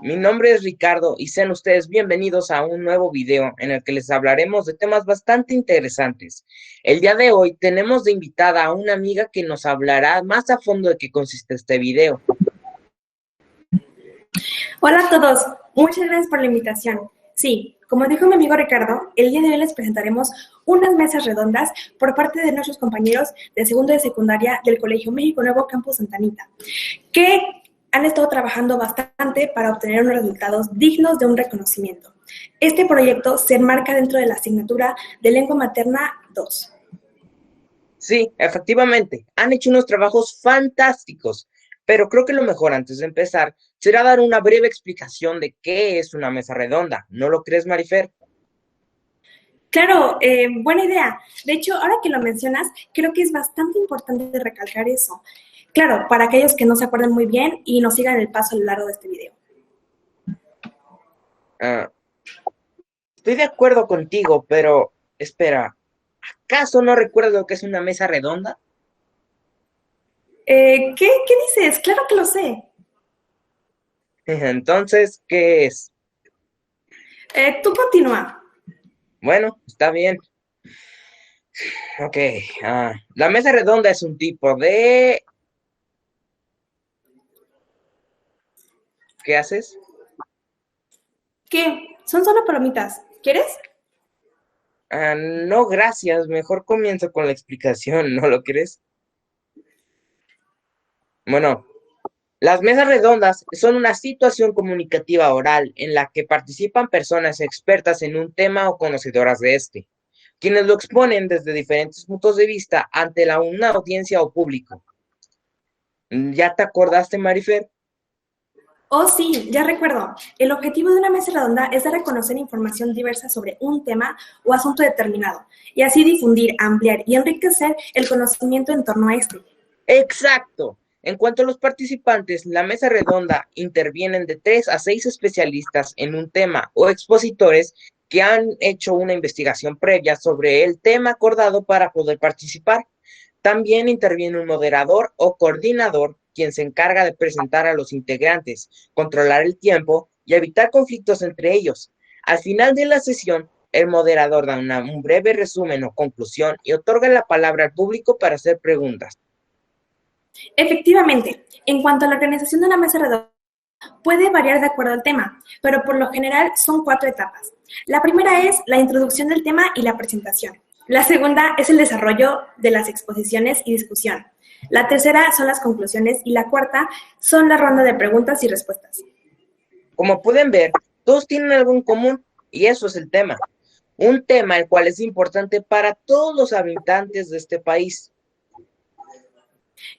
Mi nombre es Ricardo y sean ustedes bienvenidos a un nuevo video en el que les hablaremos de temas bastante interesantes. El día de hoy tenemos de invitada a una amiga que nos hablará más a fondo de qué consiste este video. Hola a todos, muchas gracias por la invitación. Sí, como dijo mi amigo Ricardo, el día de hoy les presentaremos unas mesas redondas por parte de nuestros compañeros de segundo de secundaria del Colegio México Nuevo Campus Santa Anita, que han estado trabajando bastante para obtener unos resultados dignos de un reconocimiento. Este proyecto se enmarca dentro de la asignatura de Lengua Materna 2. Sí, efectivamente, han hecho unos trabajos fantásticos, pero creo que lo mejor antes de empezar será dar una breve explicación de qué es una mesa redonda. ¿No lo crees, Marifer? Claro, buena idea. De hecho, ahora que lo mencionas, creo que es bastante importante recalcar eso. Claro, para aquellos que no se acuerdan muy bien y nos sigan el paso a lo largo de este video. Ah, estoy de acuerdo contigo, pero espera, ¿acaso no recuerdas lo que es una mesa redonda? ¿Qué dices? Claro que lo sé. Entonces, ¿qué es? Tú continúa. Bueno, está bien. Ok. La mesa redonda es un tipo de... ¿Qué haces? ¿Qué? Son solo palomitas. ¿Quieres? No, gracias. Mejor comienzo con la explicación, ¿no lo crees? Bueno, las mesas redondas son una situación comunicativa oral en la que participan personas expertas en un tema o conocedoras de este, quienes lo exponen desde diferentes puntos de vista ante una audiencia o público. ¿Ya te acordaste, Marifer? Oh, sí, ya recuerdo. El objetivo de una mesa redonda es dar a conocer información diversa sobre un tema o asunto determinado, y así difundir, ampliar y enriquecer el conocimiento en torno a este. Exacto. En cuanto a los participantes, la mesa redonda intervienen de 3 a 6 especialistas en un tema o expositores que han hecho una investigación previa sobre el tema acordado para poder participar. También interviene un moderador o coordinador, quien se encarga de presentar a los integrantes, controlar el tiempo y evitar conflictos entre ellos. Al final de la sesión, el moderador da un breve resumen o conclusión y otorga la palabra al público para hacer preguntas. Efectivamente, en cuanto a la organización de una mesa redonda, puede variar de acuerdo al tema, pero por lo general son 4 etapas. La primera es la introducción del tema y la presentación. La segunda es el desarrollo de las exposiciones y discusión. La tercera son las conclusiones y la cuarta son la ronda de preguntas y respuestas. Como pueden ver, todos tienen algo en común y eso es el tema. Un tema el cual es importante para todos los habitantes de este país.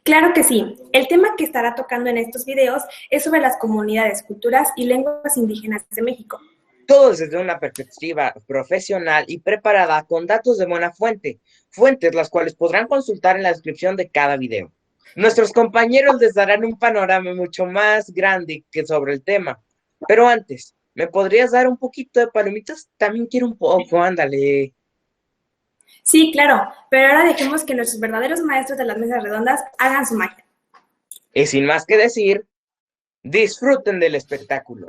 Claro que sí. El tema que estará tocando en estos videos es sobre las comunidades, culturas y lenguas indígenas de México. Todo desde una perspectiva profesional y preparada con datos de buena fuente, fuentes las cuales podrán consultar en la descripción de cada video. Nuestros compañeros les darán un panorama mucho más grande que sobre el tema. Pero antes, ¿me podrías dar un poquito de palomitas? También quiero un poco, ándale. Sí, claro, pero ahora dejemos que nuestros verdaderos maestros de las mesas redondas hagan su magia. Y sin más que decir, disfruten del espectáculo.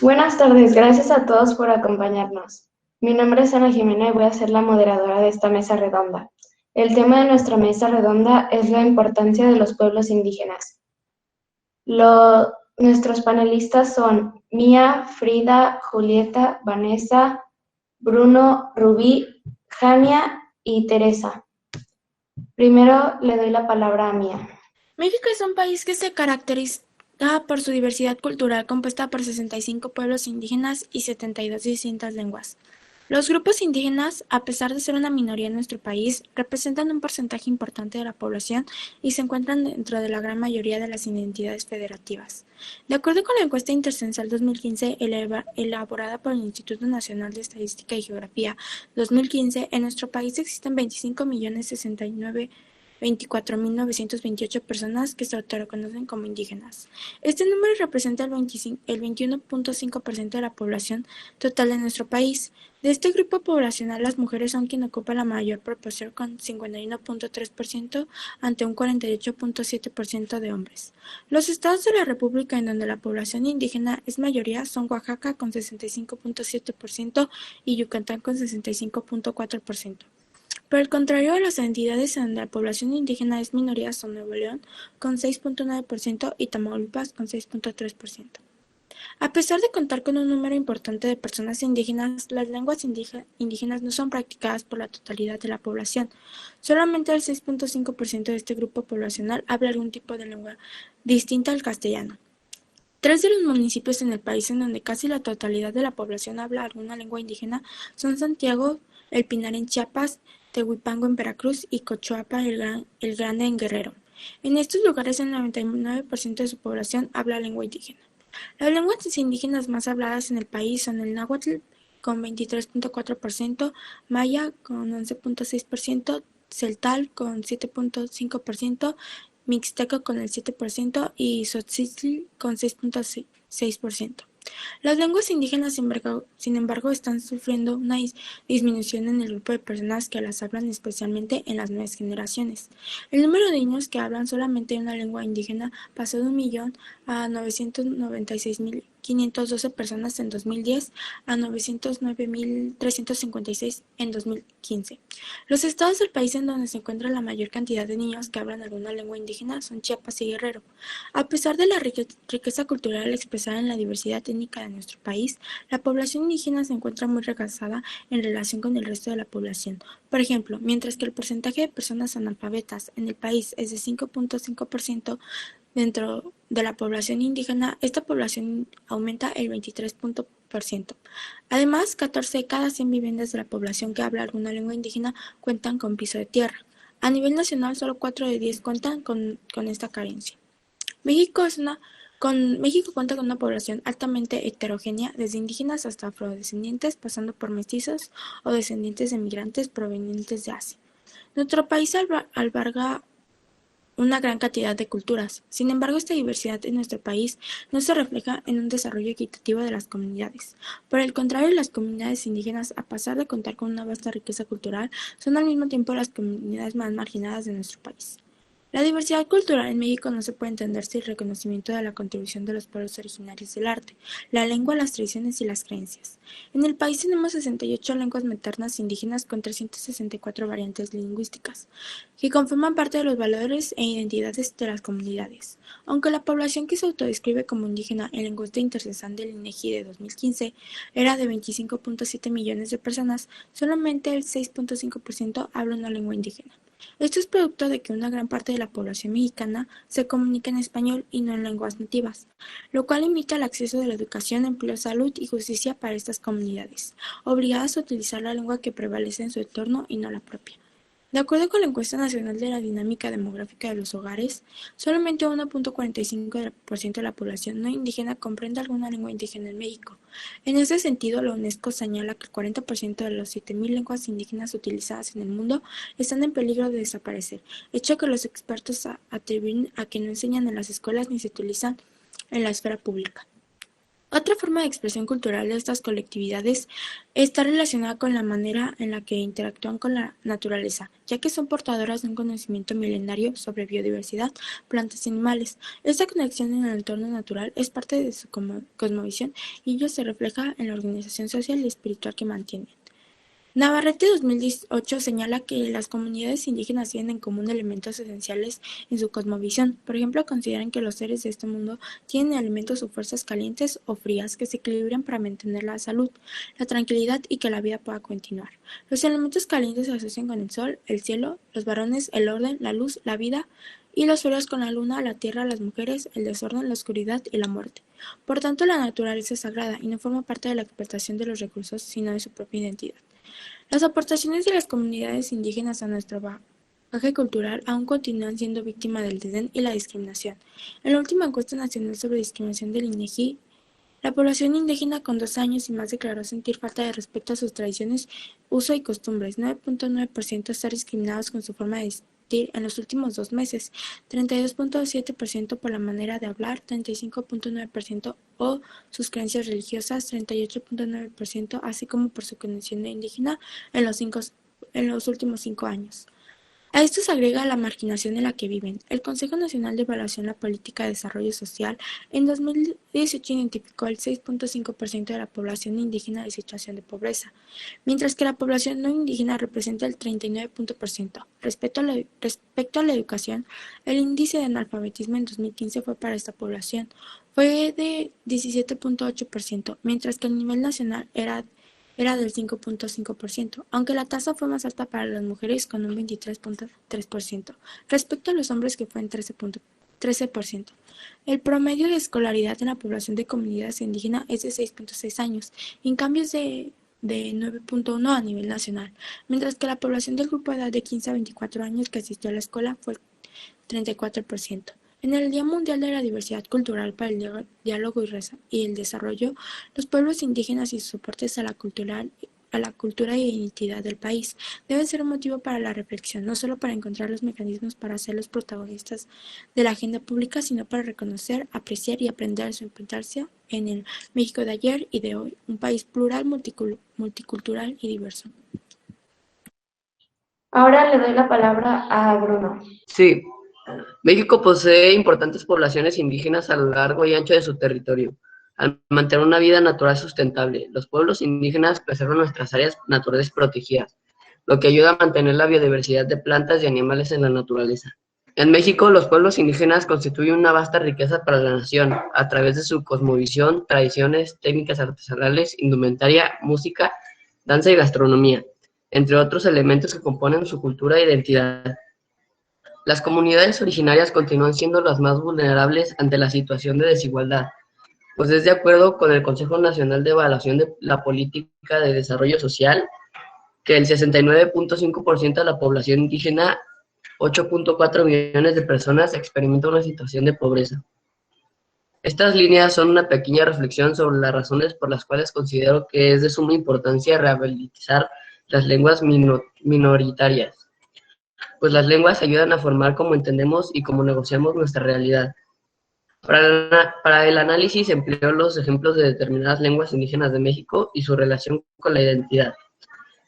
Buenas tardes, gracias a todos por acompañarnos. Mi nombre es Ana Jimena y voy a ser la moderadora de esta mesa redonda. El tema de nuestra mesa redonda es la importancia de los pueblos indígenas. Nuestros panelistas son Mía, Frida, Julieta, Vanessa, Bruno, Rubí, Jania y Teresa. Primero le doy la palabra a Mía. México es un país que se caracteriza por su diversidad cultural, compuesta por 65 pueblos indígenas y 72 distintas lenguas. Los grupos indígenas, a pesar de ser una minoría en nuestro país, representan un porcentaje importante de la población y se encuentran dentro de la gran mayoría de las entidades federativas. De acuerdo con la encuesta intercensal 2015, elaborada por el Instituto Nacional de Estadística y Geografía 2015, en nuestro país existen 25.069.000 24.928 personas que se autorreconocen como indígenas. Este número representa el 21.5% de la población total de nuestro país. De este grupo poblacional, las mujeres son quienes ocupan la mayor proporción con 51.3% ante un 48.7% de hombres. Los estados de la República en donde la población indígena es mayoría son Oaxaca con 65.7% y Yucatán con 65.4%. Por el contrario, las entidades en donde la población indígena es minoría son Nuevo León con 6.9% y Tamaulipas con 6.3%. A pesar de contar con un número importante de personas indígenas, las lenguas indígenas no son practicadas por la totalidad de la población. Solamente el 6.5% de este grupo poblacional habla algún tipo de lengua distinta al castellano. 3 de los municipios en el país en donde casi la totalidad de la población habla alguna lengua indígena son Santiago, El Pinar en Chiapas, Tehuipango en Veracruz y Cochuapa el Grande en Guerrero. En estos lugares el 99% de su población habla lengua indígena. Las lenguas indígenas más habladas en el país son el náhuatl con 23.4%, maya con 11.6%, celtal con 7.5%, mixteco con el 7% y tzotzil con 6.6%. Las lenguas indígenas, sin embargo, están sufriendo una disminución en el grupo de personas que las hablan, especialmente en las nuevas generaciones. El número de niños que hablan solamente una lengua indígena pasó de 1.000.000 a 996.512 personas en 2010 a 909.356 en 2015. Los estados del país en donde se encuentra la mayor cantidad de niños que hablan alguna lengua indígena son Chiapas y Guerrero. A pesar de la riqueza cultural expresada en la diversidad étnica de nuestro país, la población indígena se encuentra muy rezagada en relación con el resto de la población. Por ejemplo, mientras que el porcentaje de personas analfabetas en el país es de 5.5%, dentro de la población indígena, esta población aumenta el 23%. Además, 14 de cada 100 viviendas de la población que habla alguna lengua indígena cuentan con piso de tierra. A nivel nacional, solo 4 de 10 cuentan con esta carencia. México cuenta con una población altamente heterogénea, desde indígenas hasta afrodescendientes, pasando por mestizos o descendientes de migrantes provenientes de Asia. Nuestro país alberga una gran cantidad de culturas. Sin embargo, esta diversidad en nuestro país no se refleja en un desarrollo equitativo de las comunidades. Por el contrario, las comunidades indígenas, a pesar de contar con una vasta riqueza cultural, son al mismo tiempo las comunidades más marginadas de nuestro país. La diversidad cultural en México no se puede entender sin el reconocimiento de la contribución de los pueblos originarios del arte, la lengua, las tradiciones y las creencias. En el país tenemos 68 lenguas maternas indígenas con 364 variantes lingüísticas, que conforman parte de los valores e identidades de las comunidades. Aunque la población que se autodescribe como indígena en la encuesta intercensal del INEGI de 2015 era de 25.7 millones de personas, solamente el 6.5% habla una lengua indígena. Esto es producto de que una gran parte de la población mexicana se comunica en español y no en lenguas nativas, lo cual limita el acceso de la educación, empleo, salud y justicia para estas comunidades, obligadas a utilizar la lengua que prevalece en su entorno y no la propia. De acuerdo con la Encuesta Nacional de la Dinámica Demográfica de los Hogares, solamente 1.45% de la población no indígena comprende alguna lengua indígena en México. En ese sentido, la UNESCO señala que el 40% de las 7.000 lenguas indígenas utilizadas en el mundo están en peligro de desaparecer, hecho que los expertos atribuyen a que no enseñan en las escuelas ni se utilizan en la esfera pública. Otra forma de expresión cultural de estas colectividades está relacionada con la manera en la que interactúan con la naturaleza, ya que son portadoras de un conocimiento milenario sobre biodiversidad, plantas y animales. Esta conexión en el entorno natural es parte de su cosmovisión y ello se refleja en la organización social y espiritual que mantienen. Navarrete 2018 señala que las comunidades indígenas tienen en común elementos esenciales en su cosmovisión. Por ejemplo, consideran que los seres de este mundo tienen elementos o fuerzas calientes o frías que se equilibran para mantener la salud, la tranquilidad y que la vida pueda continuar. Los elementos calientes se asocian con el sol, el cielo, los varones, el orden, la luz, la vida, y los fríos con la luna, la tierra, las mujeres, el desorden, la oscuridad y la muerte. Por tanto, la naturaleza es sagrada y no forma parte de la explotación de los recursos, sino de su propia identidad. Las aportaciones de las comunidades indígenas a nuestro bagaje cultural aún continúan siendo víctimas del desdén y la discriminación. En la última encuesta nacional sobre discriminación del INEGI, la población indígena con 2 años y más declaró sentir falta de respeto a sus tradiciones, uso y costumbres. 9.9% están discriminados con su forma de convertir en los últimos 2 meses, 32.7% por la manera de hablar, 35.9% o sus creencias religiosas, 38.9%, así como por su condición de indígena en los últimos 5 años. A esto se agrega la marginación en la que viven. El Consejo Nacional de Evaluación de la Política de Desarrollo Social en 2018 identificó el 6.5% de la población indígena en situación de pobreza, mientras que la población no indígena representa el 39%. Respecto a la educación, el índice de analfabetismo en 2015 fue para esta población fue de 17.8%, mientras que a nivel nacional era del 5.5%, aunque la tasa fue más alta para las mujeres con un 23.3%, respecto a los hombres que fue en 13%. El promedio de escolaridad en la población de comunidades indígenas es de 6.6 años, en cambio es de 9.1 a nivel nacional, mientras que la población del grupo de edad de 15 a 24 años que asistió a la escuela fue el 34%. En el Día Mundial de la Diversidad Cultural para el Diálogo y el Desarrollo, los pueblos indígenas y sus soportes a la cultura y identidad del país deben ser un motivo para la reflexión, no solo para encontrar los mecanismos para ser los protagonistas de la agenda pública, sino para reconocer, apreciar y aprender a su importancia en el México de ayer y de hoy, un país plural, multicultural y diverso. Ahora le doy la palabra a Bruno. Sí, México posee importantes poblaciones indígenas a lo largo y ancho de su territorio. Al mantener una vida natural sustentable, los pueblos indígenas preservan nuestras áreas naturales protegidas, lo que ayuda a mantener la biodiversidad de plantas y animales en la naturaleza. En México, los pueblos indígenas constituyen una vasta riqueza para la nación, a través de su cosmovisión, tradiciones, técnicas artesanales, indumentaria, música, danza y gastronomía, entre otros elementos que componen su cultura e identidad. Las comunidades originarias continúan siendo las más vulnerables ante la situación de desigualdad, pues es de acuerdo con el Consejo Nacional de Evaluación de la Política de Desarrollo Social que el 69.5% de la población indígena, 8.4 millones de personas, experimenta una situación de pobreza. Estas líneas son una pequeña reflexión sobre las razones por las cuales considero que es de suma importancia rehabilitar las lenguas minoritarias, pues las lenguas ayudan a formar cómo entendemos y cómo negociamos nuestra realidad. Para el análisis empleo los ejemplos de determinadas lenguas indígenas de México y su relación con la identidad,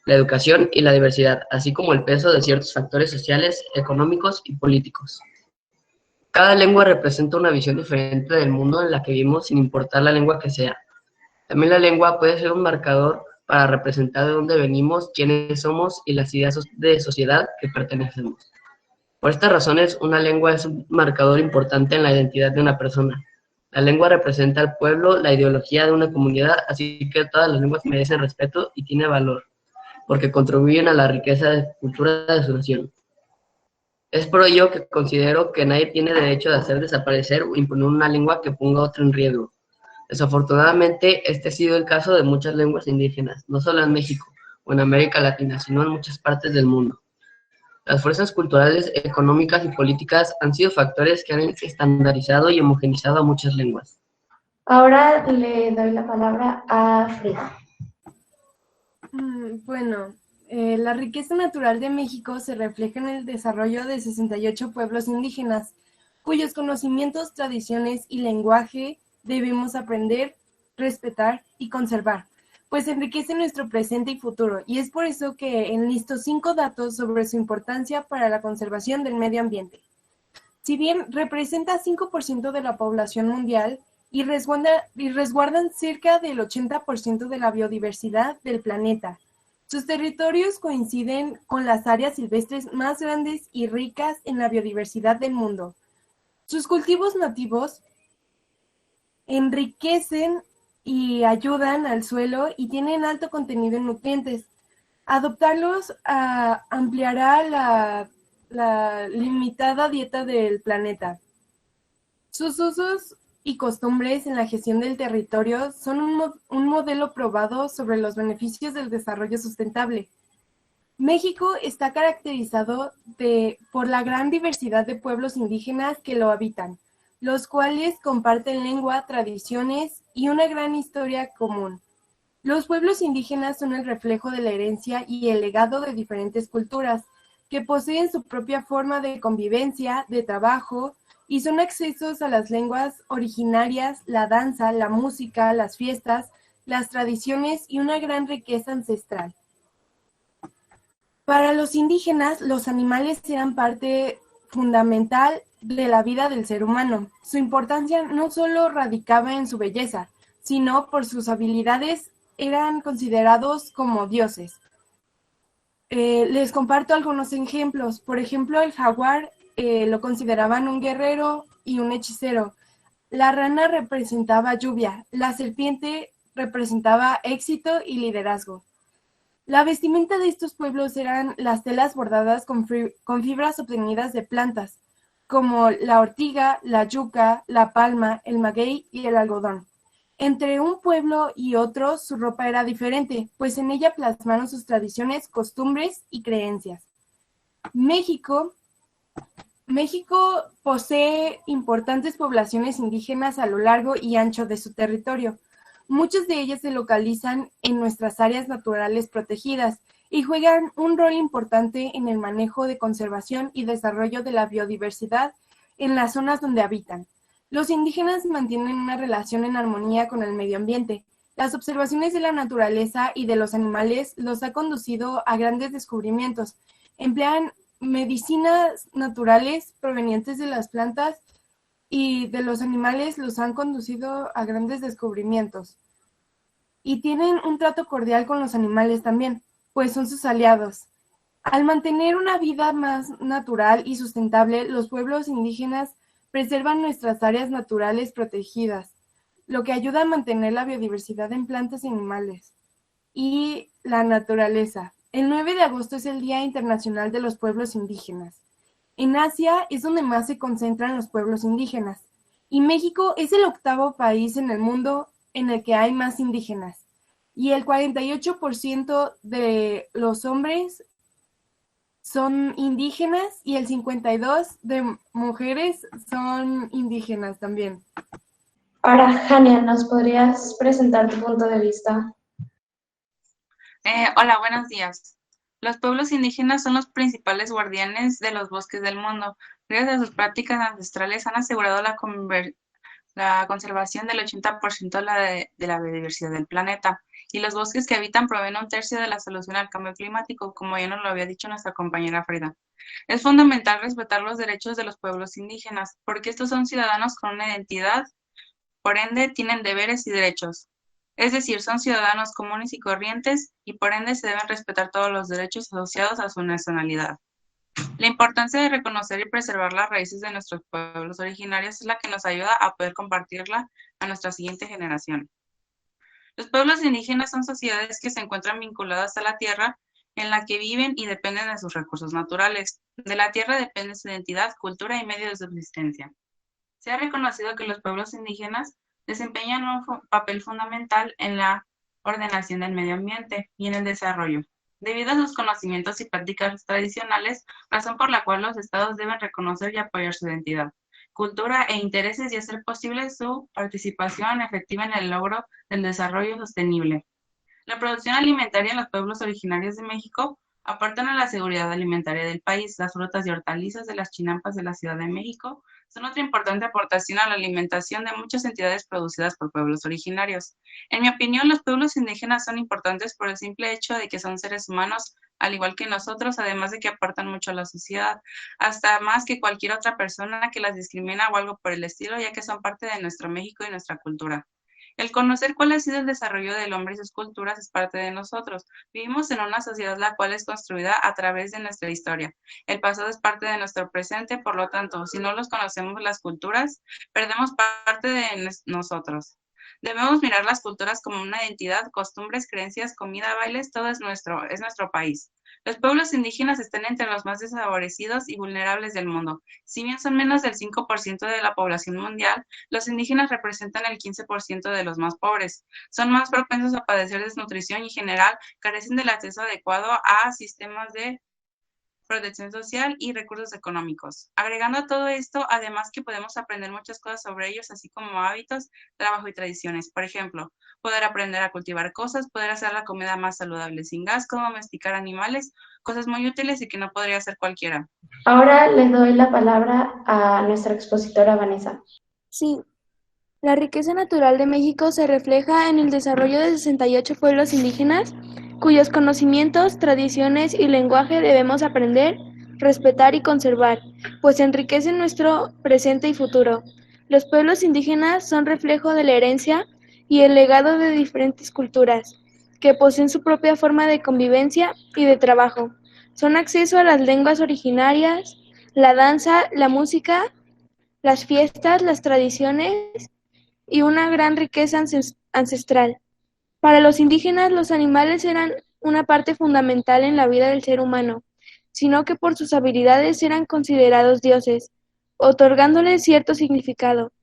la educación y la diversidad, así como el peso de ciertos factores sociales, económicos y políticos. Cada lengua representa una visión diferente del mundo en la que vivimos sin importar la lengua que sea. También la lengua puede ser un marcador para representar de dónde venimos, quiénes somos y las ideas de sociedad que pertenecemos. Por estas razones, una lengua es un marcador importante en la identidad de una persona. La lengua representa al pueblo, la ideología de una comunidad, así que todas las lenguas merecen respeto y tienen valor, porque contribuyen a la riqueza de cultura de su nación. Es por ello que considero que nadie tiene derecho de hacer desaparecer o imponer una lengua que ponga otra en riesgo. Desafortunadamente, este ha sido el caso de muchas lenguas indígenas, no solo en México o en América Latina, sino en muchas partes del mundo. Las fuerzas culturales, económicas y políticas han sido factores que han estandarizado y homogeneizado a muchas lenguas. Ahora le doy la palabra a Frida. Bueno, la riqueza natural de México se refleja en el desarrollo de 68 pueblos indígenas, cuyos conocimientos, tradiciones y lenguaje debemos aprender, respetar y conservar, pues enriquece nuestro presente y futuro, y es por eso que enlisto 5 datos sobre su importancia para la conservación del medio ambiente. Si bien representa 5% de la población mundial y resguardan cerca del 80% de la biodiversidad del planeta, sus territorios coinciden con las áreas silvestres más grandes y ricas en la biodiversidad del mundo. Sus cultivos nativos enriquecen y ayudan al suelo y tienen alto contenido en nutrientes. Adoptarlos ampliará la limitada dieta del planeta. Sus usos y costumbres en la gestión del territorio son un modelo probado sobre los beneficios del desarrollo sustentable. México está caracterizado por la gran diversidad de pueblos indígenas que lo habitan, los cuales comparten lengua, tradiciones y una gran historia común. Los pueblos indígenas son el reflejo de la herencia y el legado de diferentes culturas, que poseen su propia forma de convivencia, de trabajo, y son accesos a las lenguas originarias, la danza, la música, las fiestas, las tradiciones y una gran riqueza ancestral. Para los indígenas, los animales eran parte fundamental de la vida del ser humano. Su importancia no solo radicaba en su belleza, sino por sus habilidades eran considerados como dioses. Les comparto algunos ejemplos. Por ejemplo, el jaguar lo consideraban un guerrero y un hechicero. La rana representaba lluvia. La serpiente representaba éxito y liderazgo. La vestimenta de estos pueblos eran las telas bordadas con fibras obtenidas de plantas, como la ortiga, la yuca, la palma, el maguey y el algodón. Entre un pueblo y otro su ropa era diferente, pues en ella plasmaron sus tradiciones, costumbres y creencias. México posee importantes poblaciones indígenas a lo largo y ancho de su territorio. Muchas de ellas se localizan en nuestras áreas naturales protegidas y juegan un rol importante en el manejo de conservación y desarrollo de la biodiversidad en las zonas donde habitan. Los indígenas mantienen una relación en armonía con el medio ambiente. Las observaciones de la naturaleza y de los animales los ha conducido a grandes descubrimientos. Emplean medicinas naturales provenientes de las plantas y de los animales los han conducido a grandes descubrimientos. Y tienen un trato cordial con los animales también, pues son sus aliados. Al mantener una vida más natural y sustentable, los pueblos indígenas preservan nuestras áreas naturales protegidas, lo que ayuda a mantener la biodiversidad en plantas y animales. Y la naturaleza. El 9 de agosto es el Día Internacional de los Pueblos Indígenas. En Asia es donde más se concentran los pueblos indígenas, y México es el 8º país en el mundo en el que hay más indígenas, y el 48% de los hombres son indígenas y el 52% de mujeres son indígenas también. Ahora, Jania, ¿nos podrías presentar tu punto de vista? Hola, buenos días. Los pueblos indígenas son los principales guardianes de los bosques del mundo. Gracias a sus prácticas ancestrales han asegurado la conservación del 80% de la biodiversidad del planeta. Y los bosques que habitan proveen 1/3 de la solución al cambio climático, como ya nos lo había dicho nuestra compañera Frida. Es fundamental respetar los derechos de los pueblos indígenas, porque estos son ciudadanos con una identidad, por ende tienen deberes y derechos. Es decir, son ciudadanos comunes y corrientes y por ende se deben respetar todos los derechos asociados a su nacionalidad. La importancia de reconocer y preservar las raíces de nuestros pueblos originarios es la que nos ayuda a poder compartirla a nuestra siguiente generación. Los pueblos indígenas son sociedades que se encuentran vinculadas a la tierra en la que viven y dependen de sus recursos naturales. De la tierra depende su identidad, cultura y medio de subsistencia. Se ha reconocido que los pueblos indígenas desempeñan un papel fundamental en la ordenación del medio ambiente y en el desarrollo, debido a sus conocimientos y prácticas tradicionales, razón por la cual los estados deben reconocer y apoyar su identidad, cultura e intereses y hacer posible su participación efectiva en el logro del desarrollo sostenible. La producción alimentaria en los pueblos originarios de México aportan a la seguridad alimentaria del país. Las frutas y hortalizas de las chinampas de la Ciudad de México son otra importante aportación a la alimentación de muchas entidades producidas por pueblos originarios. En mi opinión, los pueblos indígenas son importantes por el simple hecho de que son seres humanos, al igual que nosotros, además de que aportan mucho a la sociedad, hasta más que cualquier otra persona que las discrimina o algo por el estilo, ya que son parte de nuestro México y nuestra cultura. El conocer cuál ha sido el desarrollo del hombre y sus culturas es parte de nosotros. Vivimos en una sociedad la cual es construida a través de nuestra historia. El pasado es parte de nuestro presente, por lo tanto, si no los conocemos las culturas, perdemos parte de nosotros. Debemos mirar las culturas como una identidad, costumbres, creencias, comida, bailes, todo es nuestro país. Los pueblos indígenas están entre los más desfavorecidos y vulnerables del mundo. Si bien son menos del 5% de la población mundial, los indígenas representan el 15% de los más pobres. Son más propensos a padecer desnutrición y en general carecen del acceso adecuado a sistemas de protección social y recursos económicos. Agregando a todo esto, además que podemos aprender muchas cosas sobre ellos, así como hábitos, trabajo y tradiciones. Por ejemplo, poder aprender a cultivar cosas, poder hacer la comida más saludable sin gas, cómo domesticar animales, cosas muy útiles y que no podría hacer cualquiera. Ahora les doy la palabra a nuestra expositora Vanessa. Sí, la riqueza natural de México se refleja en el desarrollo de 68 pueblos indígenas, cuyos conocimientos, tradiciones y lenguaje debemos aprender, respetar y conservar, pues enriquecen nuestro presente y futuro. Los pueblos indígenas son reflejo de la herencia y el legado de diferentes culturas, que poseen su propia forma de convivencia y de trabajo. Son acceso a las lenguas originarias, la danza, la música, las fiestas, las tradiciones y una gran riqueza ancestral. Para los indígenas, los animales eran una parte fundamental en la vida del ser humano, sino que por sus habilidades eran considerados dioses, otorgándoles cierto significado.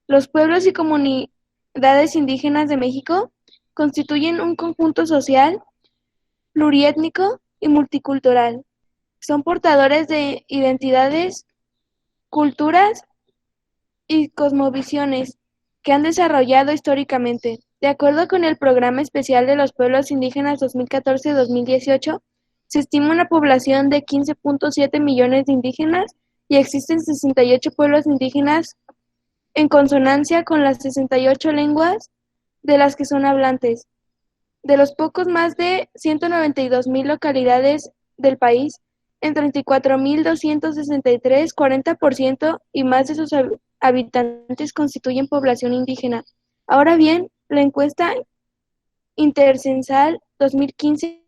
Los pueblos y comunidades indígenas de México constituyen un conjunto social, pluriétnico y multicultural. Son portadores de identidades, culturas y cosmovisiones que han desarrollado históricamente. De acuerdo con el Programa Especial de los Pueblos Indígenas 2014-2018, se estima una población de 15.7 millones de indígenas y existen 68 pueblos indígenas en consonancia con las 68 lenguas de las que son hablantes. De los pocos más de 192,000 localidades del país, en 34,263, 40% y más de sus habitantes constituyen población indígena. Ahora bien, la encuesta intercensal 2015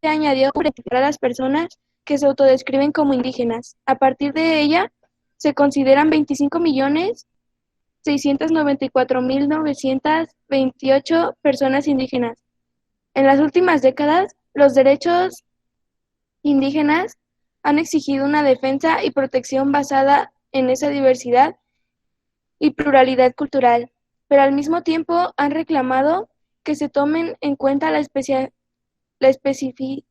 añadió a las personas que se autodescriben como indígenas. A partir de ella, se consideran 25.694.928 personas indígenas. En las últimas décadas, los derechos indígenas han exigido una defensa y protección basada en esa diversidad y pluralidad cultural, pero al mismo tiempo han reclamado que se tomen en cuenta la especificidad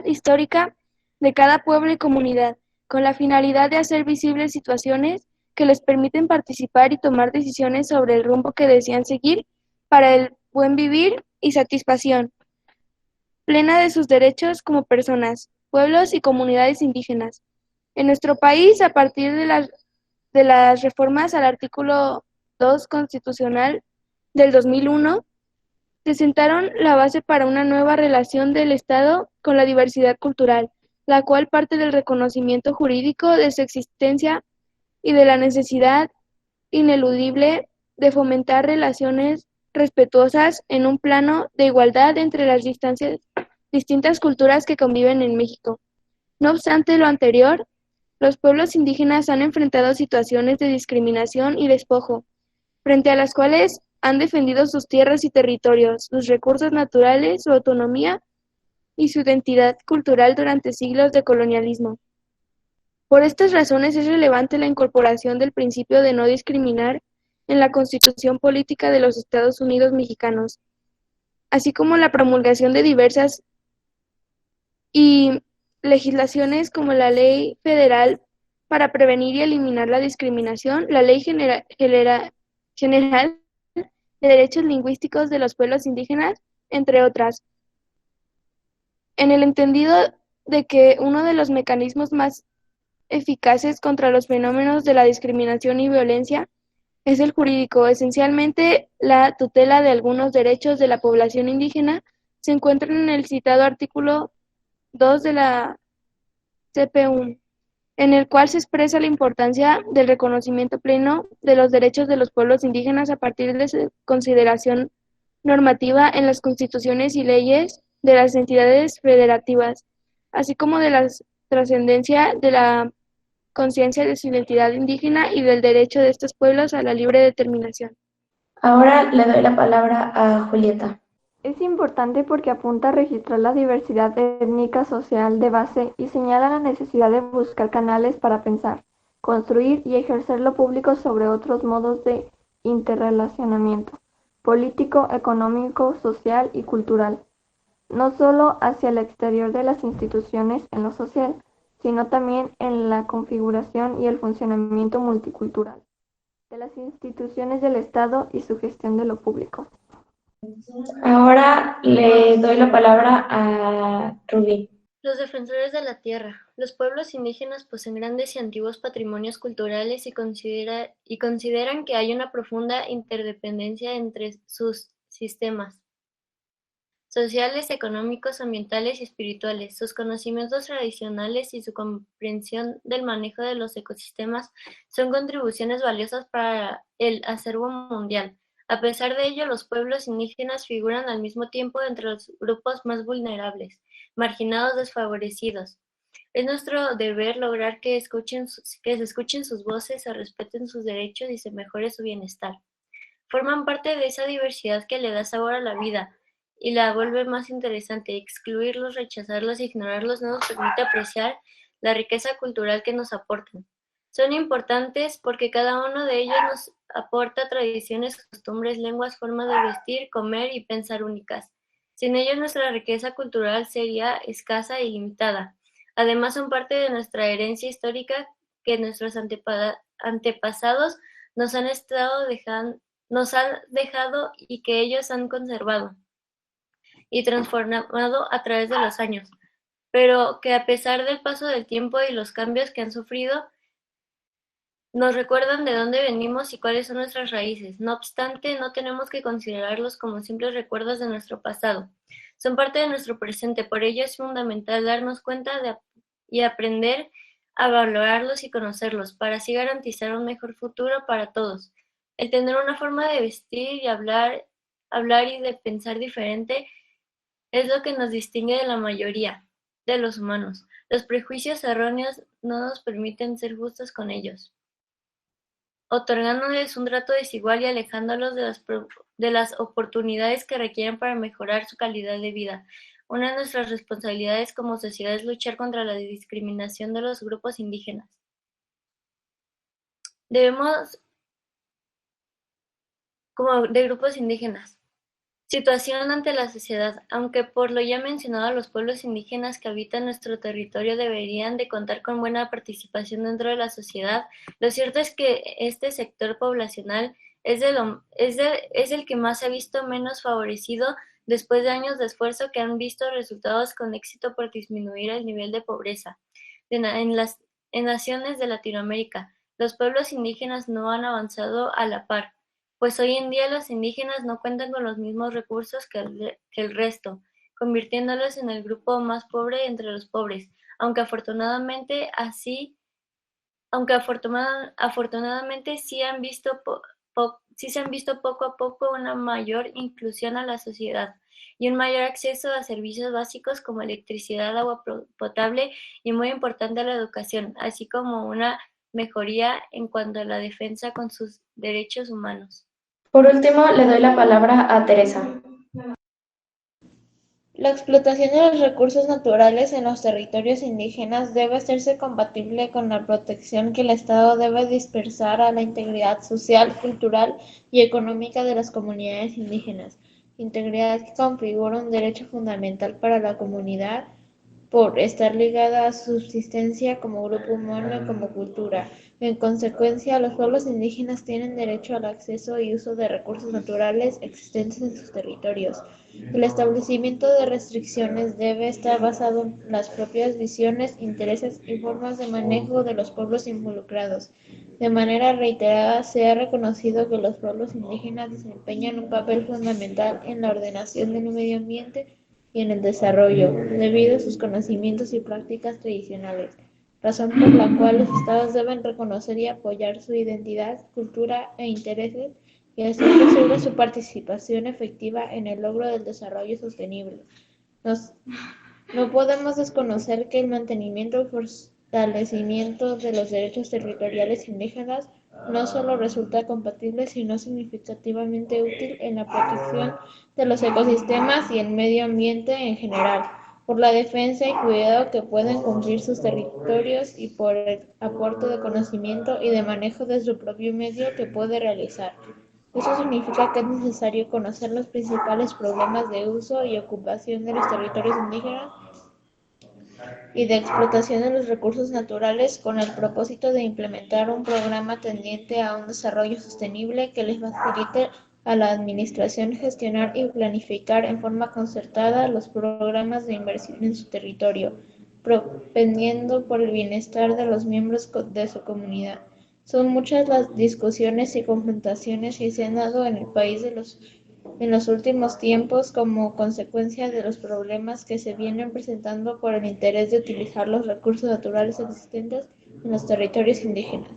histórica de cada pueblo y comunidad, con la finalidad de hacer visibles situaciones que les permiten participar y tomar decisiones sobre el rumbo que desean seguir para el buen vivir y satisfacción plena de sus derechos como personas, pueblos y comunidades indígenas. En nuestro país, a partir de las reformas al artículo 2 constitucional del 2001, se sentaron la base para una nueva relación del Estado con la diversidad cultural, la cual parte del reconocimiento jurídico de su existencia y de la necesidad ineludible de fomentar relaciones respetuosas en un plano de igualdad entre las distintas culturas que conviven en México. No obstante lo anterior, los pueblos indígenas han enfrentado situaciones de discriminación y despojo, frente a las cuales han defendido sus tierras y territorios, sus recursos naturales, su autonomía y su identidad cultural durante siglos de colonialismo. Por estas razones es relevante la incorporación del principio de no discriminar en la Constitución Política de los Estados Unidos Mexicanos, así como la promulgación de diversas y legislaciones como la Ley Federal para prevenir y eliminar la discriminación, la Ley General de Derechos Lingüísticos de los Pueblos Indígenas, entre otras. En el entendido de que uno de los mecanismos más eficaces contra los fenómenos de la discriminación y violencia es el jurídico. Esencialmente, la tutela de algunos derechos de la población indígena se encuentra en el citado artículo 2 de la CP1, en el cual se expresa la importancia del reconocimiento pleno de los derechos de los pueblos indígenas a partir de su consideración normativa en las constituciones y leyes de las entidades federativas, así como de la trascendencia de la conciencia de su identidad indígena y del derecho de estos pueblos a la libre determinación. Ahora le doy la palabra a Julieta. Es importante porque apunta a registrar la diversidad étnica social de base y señala la necesidad de buscar canales para pensar, construir y ejercer lo público sobre otros modos de interrelacionamiento político, económico, social y cultural. no solo hacia el exterior de las instituciones en lo social, sino también en la configuración y el funcionamiento multicultural de las instituciones del Estado y su gestión de lo público. Ahora le doy la palabra a Rubí. Los defensores de la tierra. Los pueblos indígenas poseen grandes y antiguos patrimonios culturales y consideran que hay una profunda interdependencia entre sus sistemas sociales, económicos, ambientales y espirituales. Sus conocimientos tradicionales y su comprensión del manejo de los ecosistemas son contribuciones valiosas para el acervo mundial. A pesar de ello, los pueblos indígenas figuran al mismo tiempo entre los grupos más vulnerables, marginados, desfavorecidos. Es nuestro deber lograr que se escuchen sus voces, se respeten sus derechos y se mejore su bienestar. Forman parte de esa diversidad que le da sabor a la vida y la vuelve más interesante. Excluirlos, rechazarlos, ignorarlos no nos permite apreciar la riqueza cultural que nos aportan. Son importantes porque cada uno de ellos nos aporta tradiciones, costumbres, lenguas, formas de vestir, comer y pensar únicas. Sin ellos nuestra riqueza cultural sería escasa y limitada. Además son parte de nuestra herencia histórica que nuestros antepasados nos han dejado y que ellos han conservado y transformado a través de los años, pero que a pesar del paso del tiempo y los cambios que han sufrido, nos recuerdan de dónde venimos y cuáles son nuestras raíces. No obstante, no tenemos que considerarlos como simples recuerdos de nuestro pasado. Son parte de nuestro presente, por ello es fundamental darnos cuenta y aprender a valorarlos y conocerlos, para así garantizar un mejor futuro para todos. El tener una forma de vestir y hablar y de pensar diferente es lo que nos distingue de la mayoría de los humanos. Los prejuicios erróneos no nos permiten ser justos con ellos, otorgándoles un trato desigual y alejándolos de las oportunidades que requieren para mejorar su calidad de vida. Una de nuestras responsabilidades como sociedad es luchar contra la discriminación de los grupos indígenas. Situación ante la sociedad. Aunque por lo ya mencionado, los pueblos indígenas que habitan nuestro territorio deberían de contar con buena participación dentro de la sociedad, lo cierto es que este sector poblacional es el que más se ha visto menos favorecido después de años de esfuerzo que han visto resultados con éxito por disminuir el nivel de pobreza. En naciones de Latinoamérica, los pueblos indígenas no han avanzado a la par, pues hoy en día los indígenas no cuentan con los mismos recursos que el resto, convirtiéndolos en el grupo más pobre entre los pobres, aunque afortunadamente sí se han visto poco a poco una mayor inclusión a la sociedad y un mayor acceso a servicios básicos como electricidad, agua potable y, muy importante, la educación, así como una mejoría en cuanto a la defensa con sus derechos humanos. Por último, le doy la palabra a Teresa. La explotación de los recursos naturales en los territorios indígenas debe hacerse compatible con la protección que el Estado debe dispersar a la integridad social, cultural y económica de las comunidades indígenas, integridad que configura un derecho fundamental para la comunidad por estar ligada a su subsistencia como grupo humano y como cultura. En consecuencia, los pueblos indígenas tienen derecho al acceso y uso de recursos naturales existentes en sus territorios. El establecimiento de restricciones debe estar basado en las propias visiones, intereses y formas de manejo de los pueblos involucrados. De manera reiterada, se ha reconocido que los pueblos indígenas desempeñan un papel fundamental en la ordenación del medio ambiente y en el desarrollo, debido a sus conocimientos y prácticas tradicionales, razón por la cual los estados deben reconocer y apoyar su identidad, cultura e intereses y hacer posible su participación efectiva en el logro del desarrollo sostenible. No podemos desconocer que el mantenimiento y fortalecimiento de los derechos territoriales indígenas no solo resulta compatible, sino significativamente útil en la protección de los ecosistemas y el medio ambiente en general, por la defensa y cuidado que pueden cumplir sus territorios y por el aporte de conocimiento y de manejo de su propio medio que puede realizar. Eso significa que es necesario conocer los principales problemas de uso y ocupación de los territorios indígenas y de explotación de los recursos naturales con el propósito de implementar un programa tendiente a un desarrollo sostenible que les facilite a la administración gestionar y planificar en forma concertada los programas de inversión en su territorio, propendiendo por el bienestar de los miembros de su comunidad. Son muchas las discusiones y confrontaciones que se han dado en el país en los últimos tiempos como consecuencia de los problemas que se vienen presentando por el interés de utilizar los recursos naturales existentes en los territorios indígenas.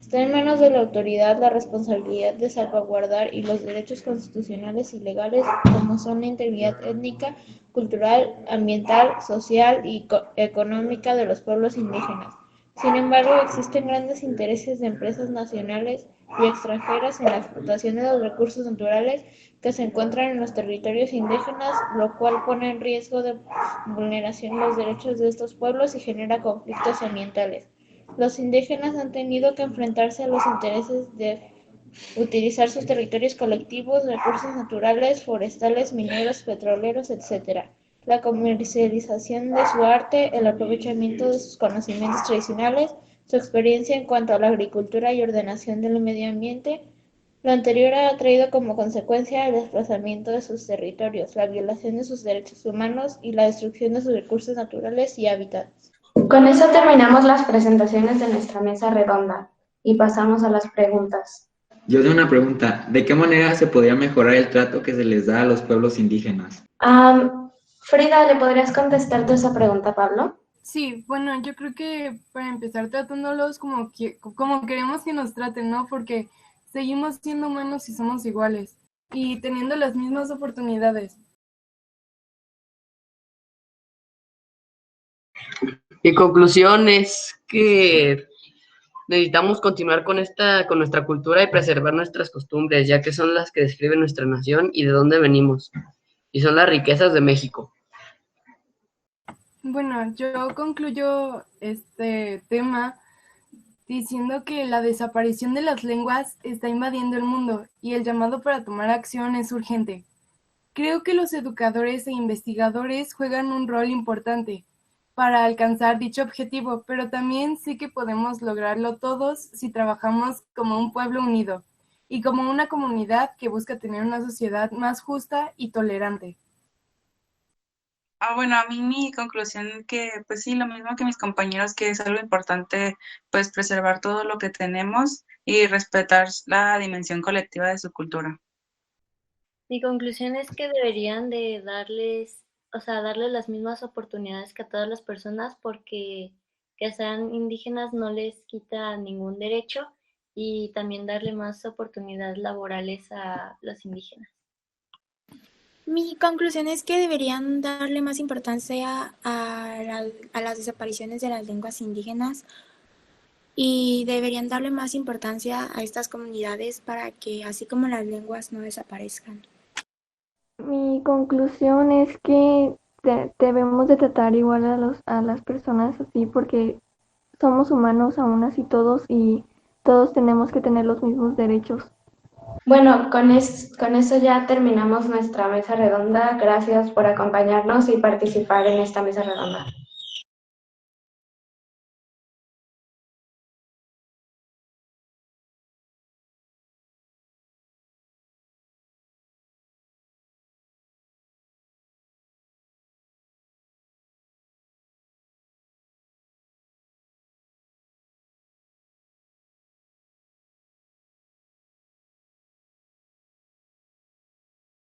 Está en manos de la autoridad la responsabilidad de salvaguardar y los derechos constitucionales y legales como son la integridad étnica, cultural, ambiental, social y económica de los pueblos indígenas. Sin embargo, existen grandes intereses de empresas nacionales y extranjeras en la explotación de los recursos naturales que se encuentran en los territorios indígenas, lo cual pone en riesgo de vulneración los derechos de estos pueblos y genera conflictos ambientales. Los indígenas han tenido que enfrentarse a los intereses de utilizar sus territorios colectivos, recursos naturales, forestales, mineros, petroleros, etc. La comercialización de su arte, el aprovechamiento de sus conocimientos tradicionales, su experiencia en cuanto a la agricultura y ordenación del medio ambiente. Lo anterior ha traído como consecuencia el desplazamiento de sus territorios, la violación de sus derechos humanos y la destrucción de sus recursos naturales y hábitats. Con eso terminamos las presentaciones de nuestra mesa redonda y pasamos a las preguntas. Yo tengo una pregunta. ¿De qué manera se podría mejorar el trato que se les da a los pueblos indígenas? Frida, ¿le podrías contestar tú esa pregunta, Pablo? Sí, bueno, yo creo que para empezar tratándolos como queremos que nos traten, ¿no? Porque seguimos siendo humanos y somos iguales y teniendo las mismas oportunidades. Mi conclusión es que necesitamos continuar con nuestra cultura y preservar nuestras costumbres, ya que son las que describen nuestra nación y de dónde venimos, y son las riquezas de México. Bueno, yo concluyo este tema diciendo que la desaparición de las lenguas está invadiendo el mundo y el llamado para tomar acción es urgente. Creo que los educadores e investigadores juegan un rol importante para alcanzar dicho objetivo, pero también sé que podemos lograrlo todos si trabajamos como un pueblo unido y como una comunidad que busca tener una sociedad más justa y tolerante. Bueno, a mí mi conclusión que, pues sí, lo mismo que mis compañeros, que es algo importante, pues preservar todo lo que tenemos y respetar la dimensión colectiva de su cultura. Mi conclusión es que deberían de darles las mismas oportunidades que a todas las personas, porque que sean indígenas no les quita ningún derecho, y también darle más oportunidades laborales a los indígenas. Mi conclusión es que deberían darle más importancia a las desapariciones de las lenguas indígenas y deberían darle más importancia a estas comunidades para que así como las lenguas no desaparezcan. Mi conclusión es que debemos de tratar igual a las personas así, porque somos humanos aún así todos y todos tenemos que tener los mismos derechos. Bueno, con eso ya terminamos nuestra mesa redonda. Gracias por acompañarnos y participar en esta mesa redonda.